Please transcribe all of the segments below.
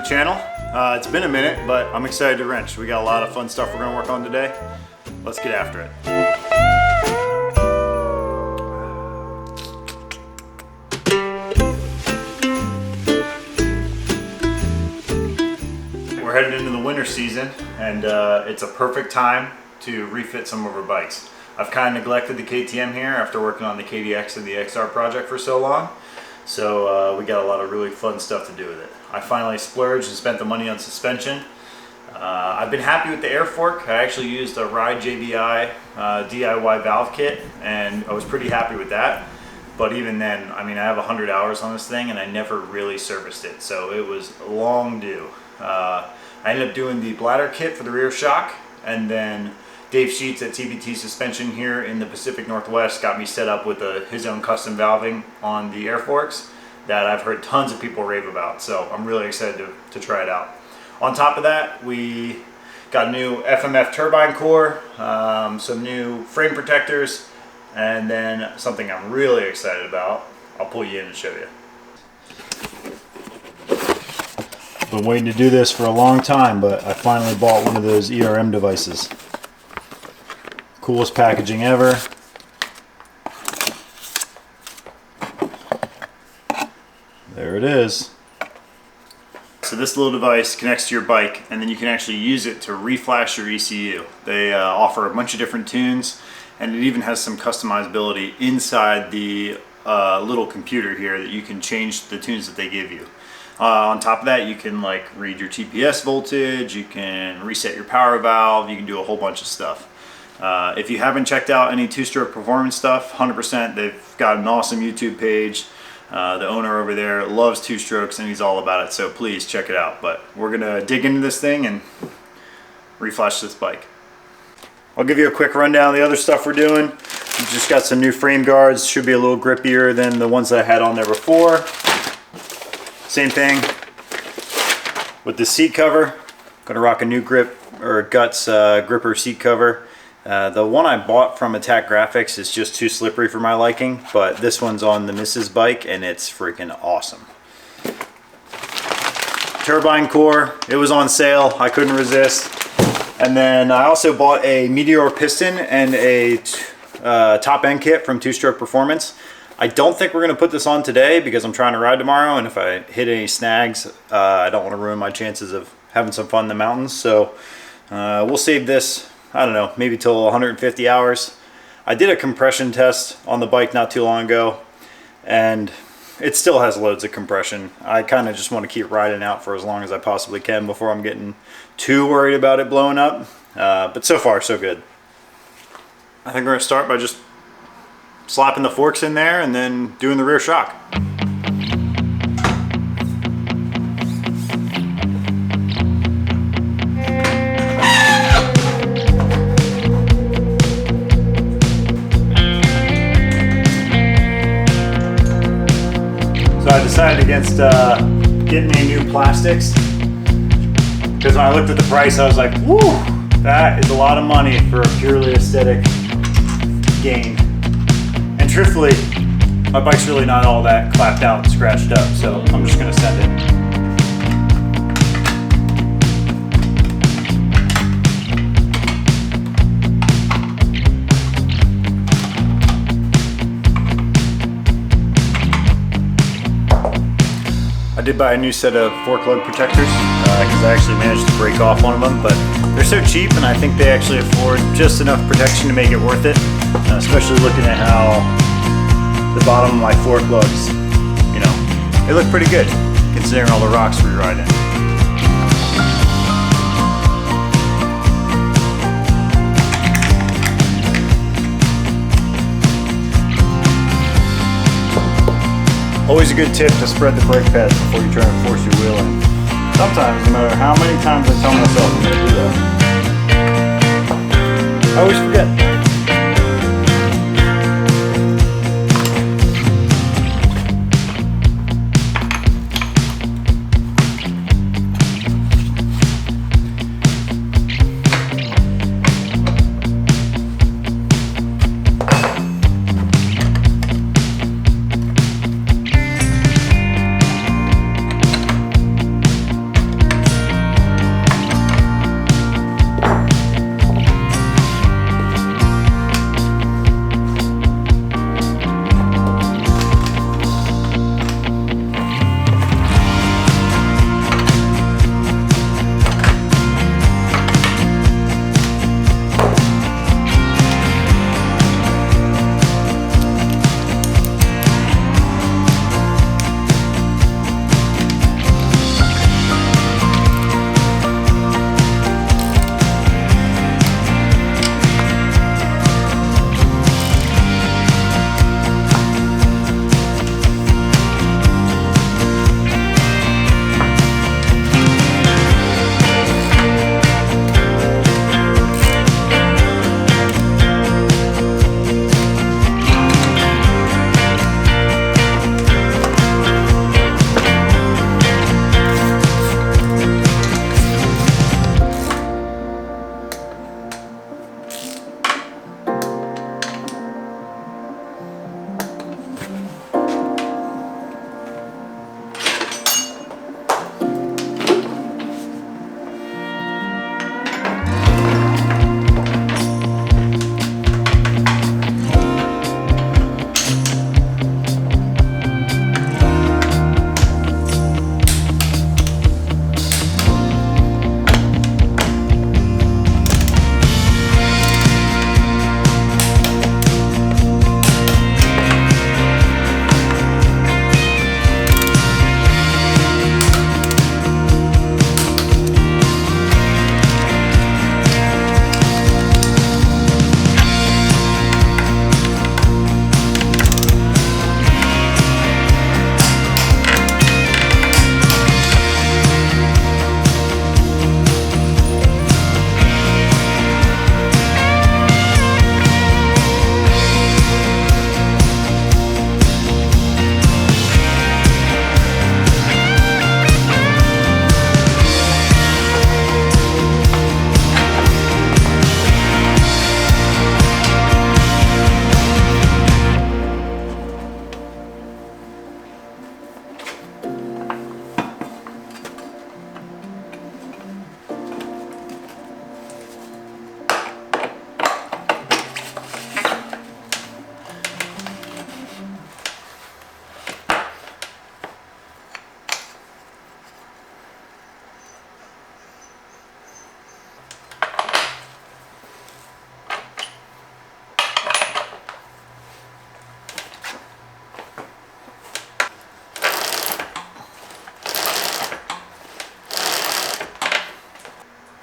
channel. It's been a minute, but I'm excited to wrench. We got a lot of fun stuff we're gonna work on today. Let's get after it. We're headed into the winter season, and it's a perfect time to refit some of our bikes. I've kind of neglected the KTM here after working on the KDX and the XR project for so long. So we got a lot of really fun stuff to do with it. I finally splurged and spent the money on suspension. I've been happy with the air fork. I actually used a Ride JBI DIY valve kit, and I was pretty happy with that. But even then, I mean, I have 100 hours on this thing, and I never really serviced it, so it was long due. I ended up doing the Bladder kit for the rear shock, and then Dave Sheets at TBT Suspension here in the Pacific Northwest got me set up with his own custom valving on the air forks that I've heard tons of people rave about, so I'm really excited to try it out. On top of that, we got a new FMF turbine core, some new frame protectors, and then something I'm really excited about. I'll pull you in and show you. Been waiting to do this for a long time, but I finally bought one of those ERM devices. Coolest packaging ever. There it is. So this little device connects to your bike, and then you can actually use it to reflash your ECU. They offer a bunch of different tunes, and it even has some customizability inside the little computer here that you can change the tunes that they give you. On top of that, you can like read your TPS voltage, you can reset your power valve, you can do a whole bunch of stuff. If you haven't checked out any two-stroke performance stuff, 100%, they've got an awesome YouTube page. The owner over there loves two-strokes and he's all about it, so please check it out. But we're gonna dig into this thing and reflash this bike. I'll give you a quick rundown of the other stuff we're doing. We just got some new frame guards, should be a little grippier than the ones that I had on there before. Same thing with the seat cover. Gonna rock a new grip or guts gripper seat cover. The one I bought from Attack Graphics is just too slippery for my liking, but this one's on the Mrs. bike and it's freaking awesome. Turbine core, it was on sale, I couldn't resist. And then I also bought a Meteor piston and a top end kit from Two Stroke Performance. I don't think we're gonna put this on today because I'm trying to ride tomorrow, and if I hit any snags, I don't want to ruin my chances of having some fun in the mountains. So we'll save this, I don't know, maybe till 150 hours. I did a compression test on the bike not too long ago, and it still has loads of compression. I kind of just want to keep riding out for as long as I possibly can before I'm getting too worried about it blowing up. But so far, so good. I think we're gonna start by just slapping the forks in there and then doing the rear shock. So I decided against getting any new plastics because when I looked at the price I was like, whoo, that is a lot of money for a purely aesthetic gain. And truthfully, my bike's really not all that clapped out and scratched up, so I'm just gonna send it. I did buy a new set of fork lug protectors because I actually managed to break off one of them, but they're so cheap and I think they actually afford just enough protection to make it worth it, especially looking at how the bottom of my fork lugs, you know, they look pretty good considering all the rocks we ride in. Always a good tip to spread the brake pads before you try to force your wheel in. Sometimes, no matter how many times I tell myself I'm going to do that, I always forget.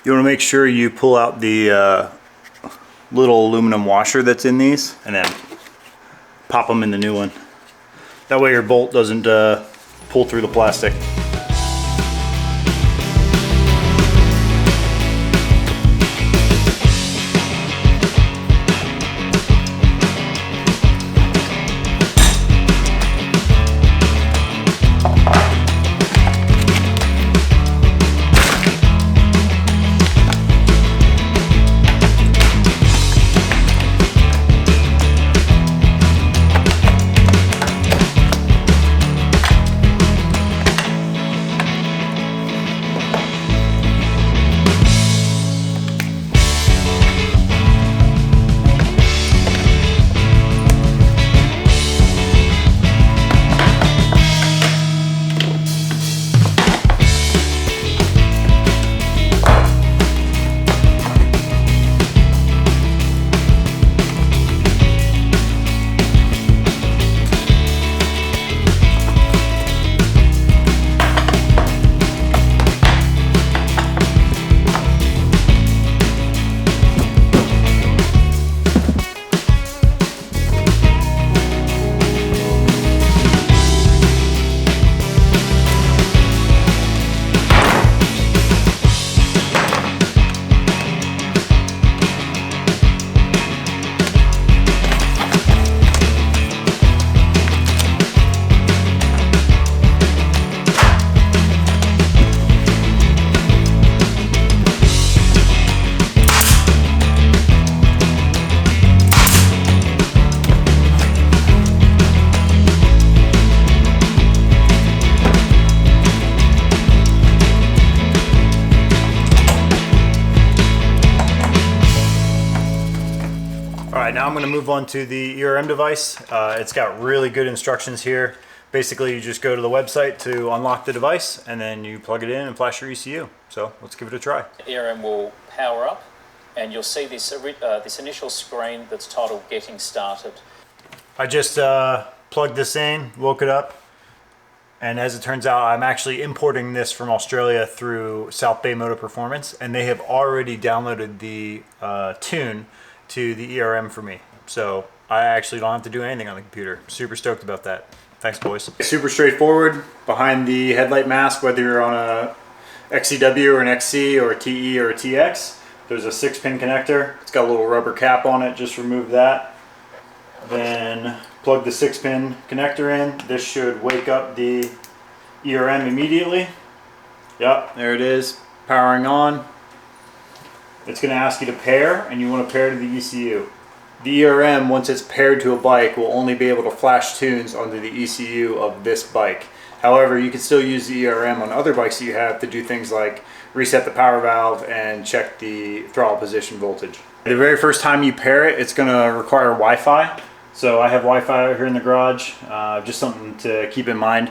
You want to make sure you pull out the little aluminum washer that's in these and then pop them in the new one. That way your bolt doesn't pull through the plastic. Alright, now I'm going to move on to the ERM device. It's got really good instructions here. Basically, you just go to the website to unlock the device, and then you plug it in and flash your ECU. So let's give it a try. ERM will power up, and you'll see this initial screen that's titled Getting Started. I just plugged this in, woke it up, and as it turns out, I'm actually importing this from Australia through South Bay Motor Performance, and they have already downloaded the tune to the ERM for me. So I actually don't have to do anything on the computer. Super stoked about that. Thanks, boys. Super straightforward. Behind the headlight mask, whether you're on a XCW or an XC or a TE or a TX, there's a 6-pin connector. It's got a little rubber cap on it. Just remove that. Then plug the 6-pin connector in. This should wake up the ERM immediately. Yep, there it is, powering on. It's going to ask you to pair, and you want to pair to the ECU. The ERM, once it's paired to a bike, will only be able to flash tunes onto the ECU of this bike. However, you can still use the ERM on other bikes that you have to do things like reset the power valve and check the throttle position voltage. The very first time you pair it, it's going to require Wi-Fi. So I have Wi-Fi out here in the garage, just something to keep in mind.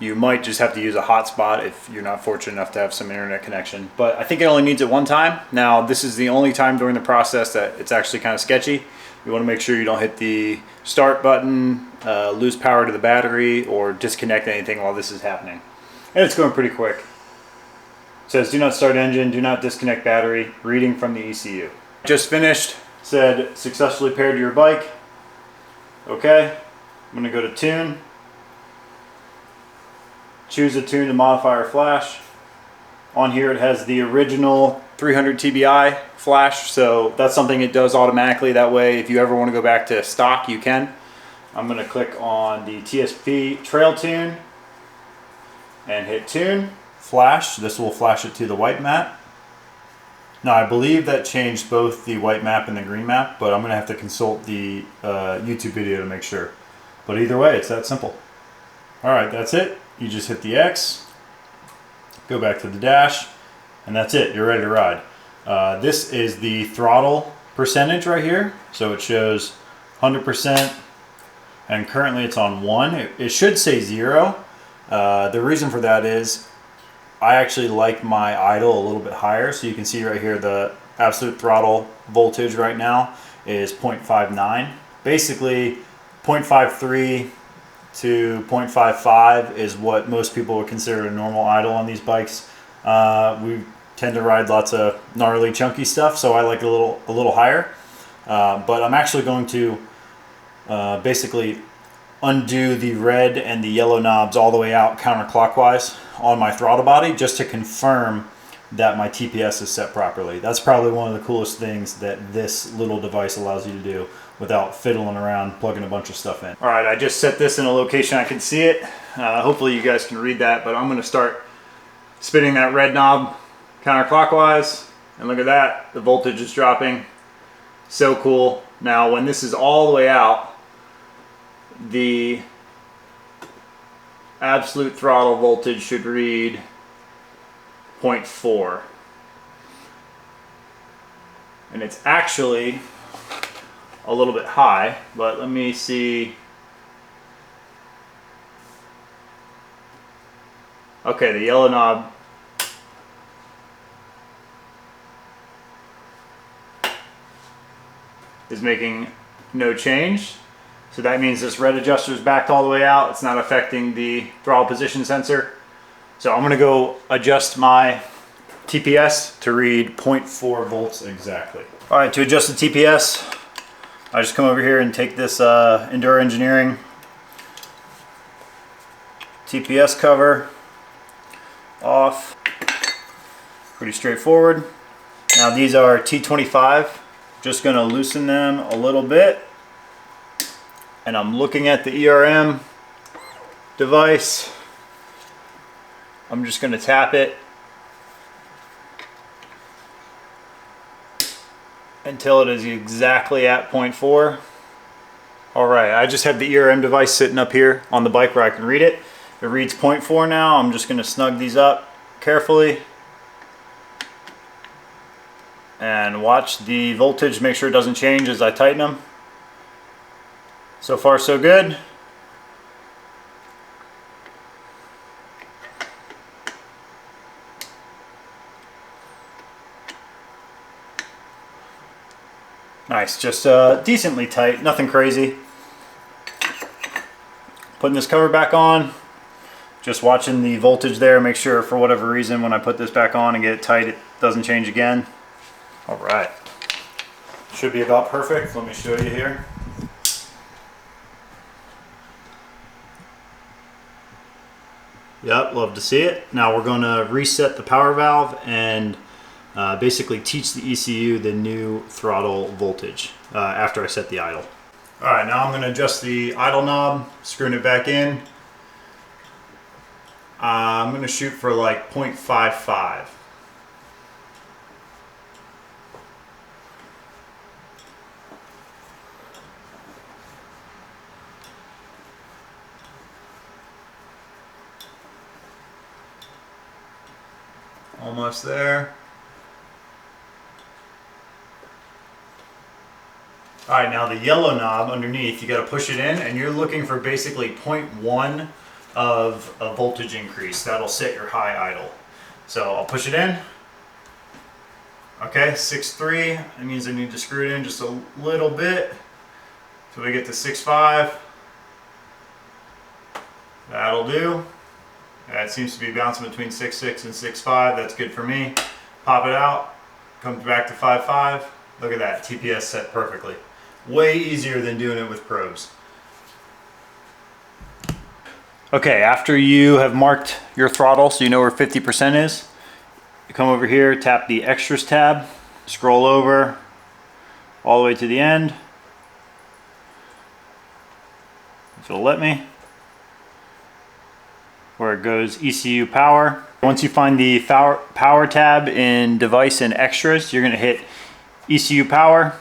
You might just have to use a hotspot if you're not fortunate enough to have some internet connection. But I think it only needs it one time. Now, this is the only time during the process that it's actually kind of sketchy. You want to make sure you don't hit the start button, lose power to the battery, or disconnect anything while this is happening. And it's going pretty quick. It says, do not start engine, do not disconnect battery, reading from the ECU. Just finished, said successfully paired to your bike. Okay, I'm going to go to tune. Choose a tune to modify or flash. On here it has the original 300 TBI flash, so that's something it does automatically. That way, if you ever want to go back to stock, you can. I'm going to click on the TSP trail tune and hit tune. Flash. This will flash it to the white map. Now, I believe that changed both the white map and the green map, but I'm going to have to consult the YouTube video to make sure. But either way, it's that simple. Alright, that's it. You just hit the X, go back to the dash, and that's it. You're ready to ride. This is the throttle percentage right here. So it shows 100%, and currently it's on 1. It should say 0. The reason for that is I actually like my idle a little bit higher. So you can see right here the absolute throttle voltage right now is 0.59. Basically 0.53 to 0.55 is what most people would consider a normal idle on these bikes. We tend to ride lots of gnarly, chunky stuff, so I like a little higher. But I'm actually going to basically undo the red and the yellow knobs all the way out counterclockwise on my throttle body, just to confirm that my TPS is set properly. That's probably one of the coolest things that this little device allows you to do without fiddling around plugging a bunch of stuff in. All right, I just set this in a location I can see it. Hopefully you guys can read that, but I'm gonna start spinning that red knob counterclockwise, and look at that, the voltage is dropping. So cool. Now when this is all the way out, the absolute throttle voltage should read 0.4, and it's actually a little bit high, but let me see. Okay, the yellow knob is making no change. So that means this red adjuster is backed all the way out. It's not affecting the throttle position sensor. So I'm gonna go adjust my TPS to read 0.4 volts exactly. All right, to adjust the TPS, I just come over here and take this Enduro Engineering TPS cover off. Pretty straightforward. Now these are T25. Just gonna loosen them a little bit. And I'm looking at the ERM device. I'm just gonna tap it until it is exactly at 0.4. All right, I just have the ERM device sitting up here on the bike where I can read it. It reads 0.4 now. I'm just gonna snug these up carefully and watch the voltage, make sure it doesn't change as I tighten them. So far so good. Nice, just decently tight, nothing crazy. Putting this cover back on, just watching the voltage there, make sure for whatever reason when I put this back on and get it tight, it doesn't change again. All right, should be about perfect. Let me show you here. Yep, love to see it. Now we're going to reset the power valve and basically teach the ECU the new throttle voltage after I set the idle. All right, now I'm going to adjust the idle knob, screwing it back in. I'm going to shoot for like 0.55. Almost there. All right, now the yellow knob underneath, you got to push it in, and you're looking for basically 0.1 of a voltage increase. That'll set your high idle. So I'll push it in. Okay, 6.3. That means I need to screw it in just a little bit till we get to 6.5. That'll do. That seems to be bouncing between 6.6 and 6.5. That's good for me. Pop it out, comes back to 5.5. Look at that, TPS set perfectly. Way easier than doing it with probes. Okay, after you have marked your throttle so you know where 50% is, you come over here, tap the extras tab, scroll over all the way to the end. If it'll let me. Where it goes ECU power. Once you find the power tab in device and extras, you're going to hit ECU power.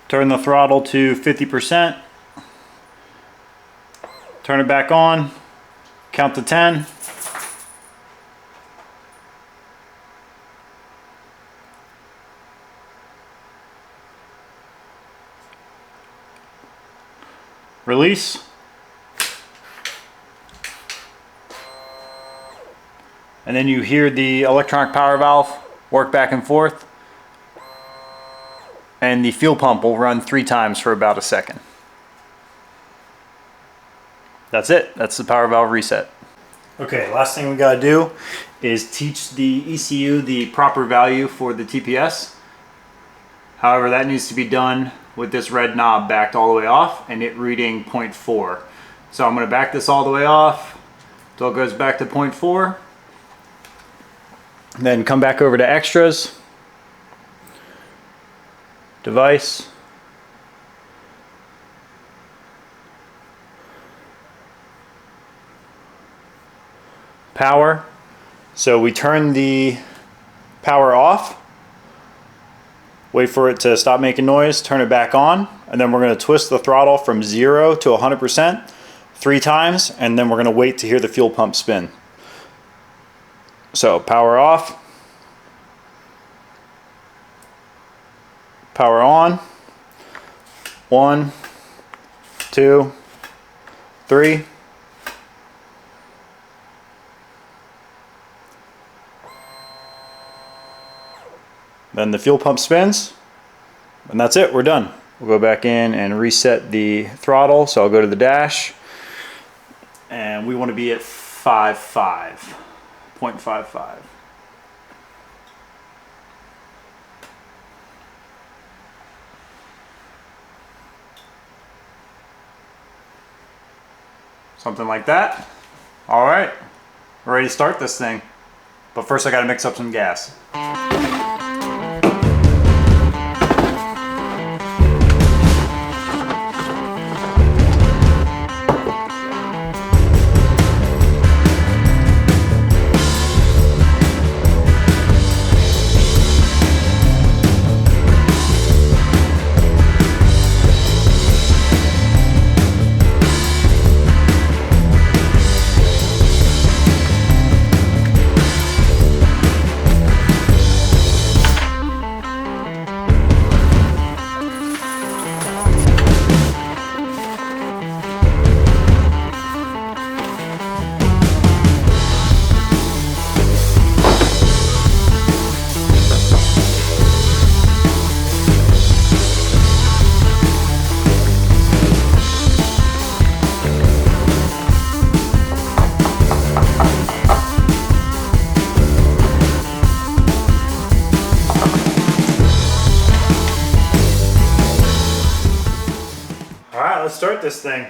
Turn the throttle to 50%. Turn it back on. Count to 10. Release. And then you hear the electronic power valve work back and forth. And the fuel pump will run 3 times for about a second. that's it. That's the power valve reset. Okay, last thing we gotta do is teach the ECU the proper value for the TPS. However, that needs to be done with this red knob backed all the way off and it reading 0.4. So I'm gonna back this all the way off until it goes back to 0.4. Then come back over to extras, device, power. So we turn the power off, wait for it to stop making noise, turn it back on, and then we're going to twist the throttle from 0 to 100% 3 times, and then we're going to wait to hear the fuel pump spin. So power off, power on, 1, 2, 3. Then the fuel pump spins, and that's it, we're done. We'll go back in and reset the throttle. So I'll go to the dash, and we want to be at 0.55. Something like that. All right, we're ready to start this thing. But first I gotta mix up some gas. Let's start this thing.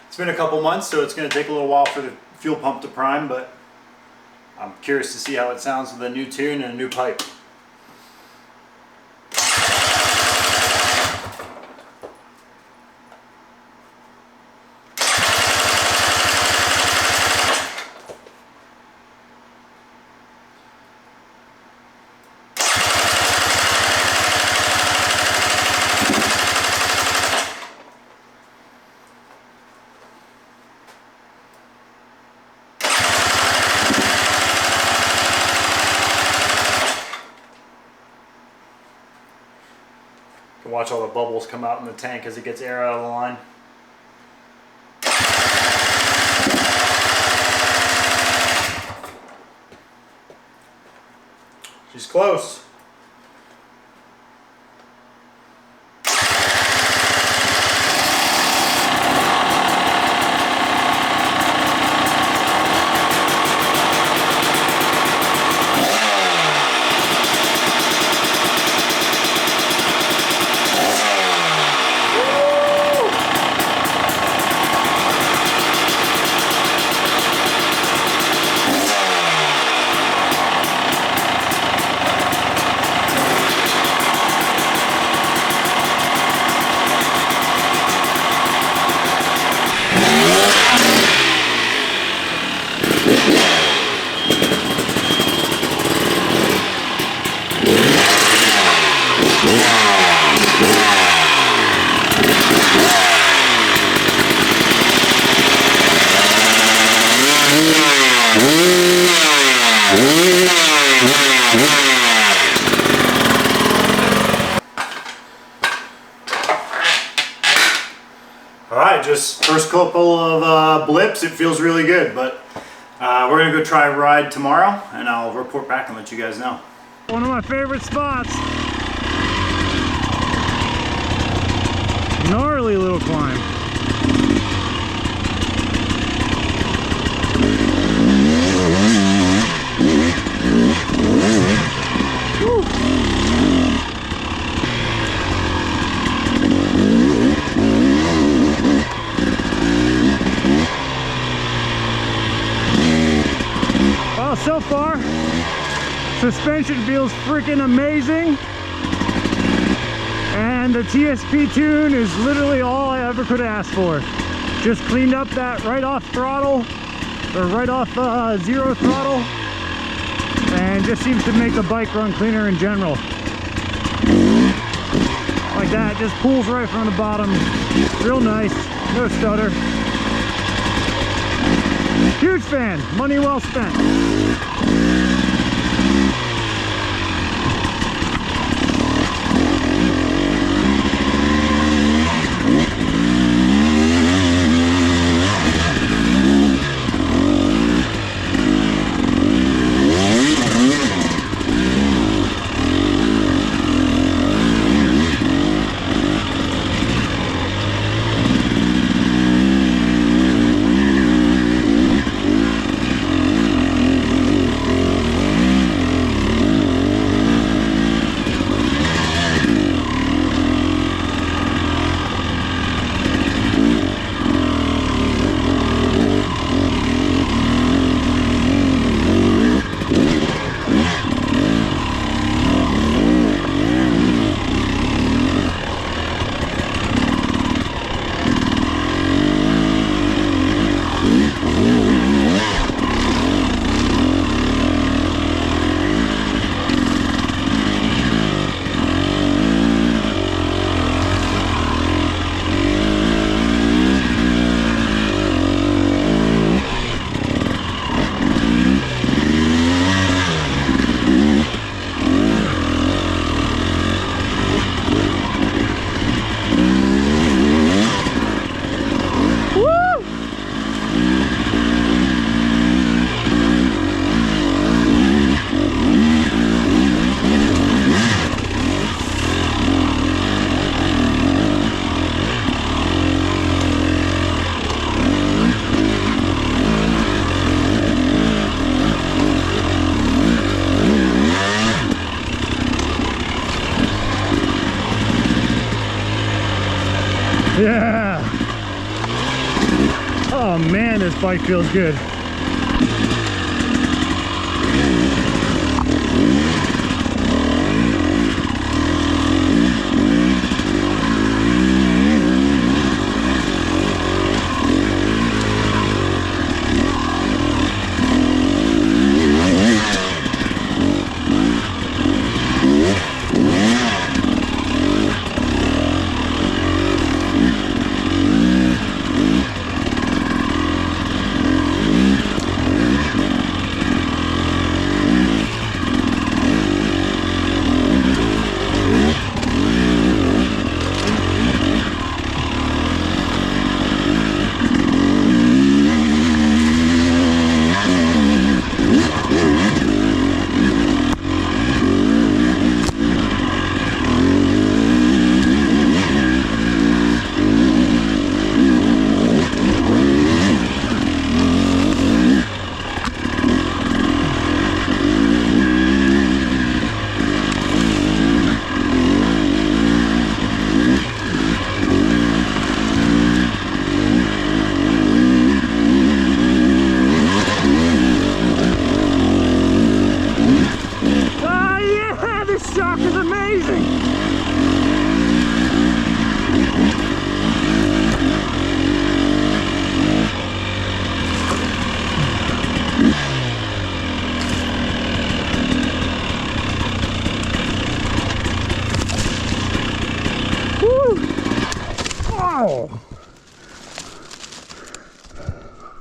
It's been a couple months, so it's going to take a little while for the fuel pump to prime, but I'm curious to see how it sounds with a new tune and a new pipe. Watch all the bubbles come out in the tank as it gets air out of the line. She's close. Alright, just first couple of blips, it feels really good, but we're going to go try a ride tomorrow, and I'll report back and let you guys know. One of my favorite spots. Gnarly little climb. Suspension feels freaking amazing. And the TSP tune is literally all I ever could ask for. Just cleaned up that right off throttle, or right off zero throttle, and just seems to make the bike run cleaner in general. Like that, just pulls right from the bottom. Real nice, no stutter. Huge fan, money well spent. Yeah. Oh man, this bike feels good.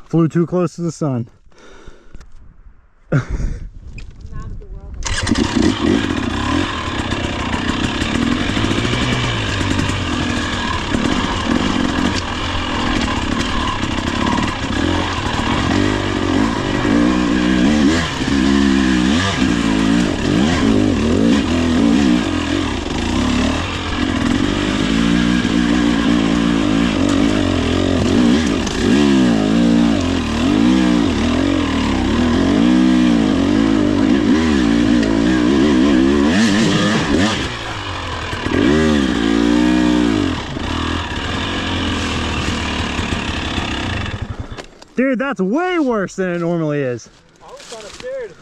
Flew too close to the sun. Dude, that's way worse than it normally is. I was kind of scared.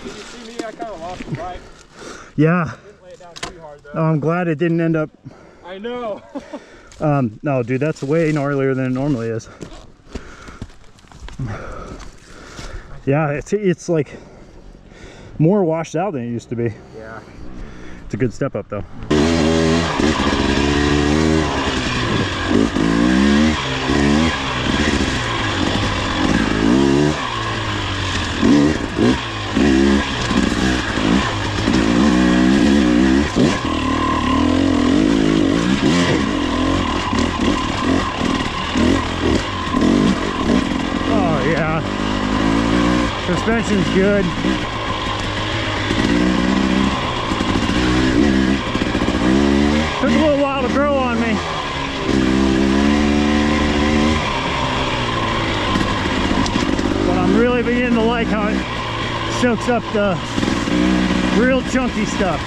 Did you see me? I kind of off the bike. Yeah. Didn't lay it down too hard though. Oh, I'm glad it didn't end up. I know. No, dude, that's way gnarlier than it normally is. Yeah, it's like more washed out than it used to be. Yeah. It's a good step up though. Oh yeah, suspension's good. Took a little while to grow on me. But I'm really beginning to like how it soaks up the real chunky stuff.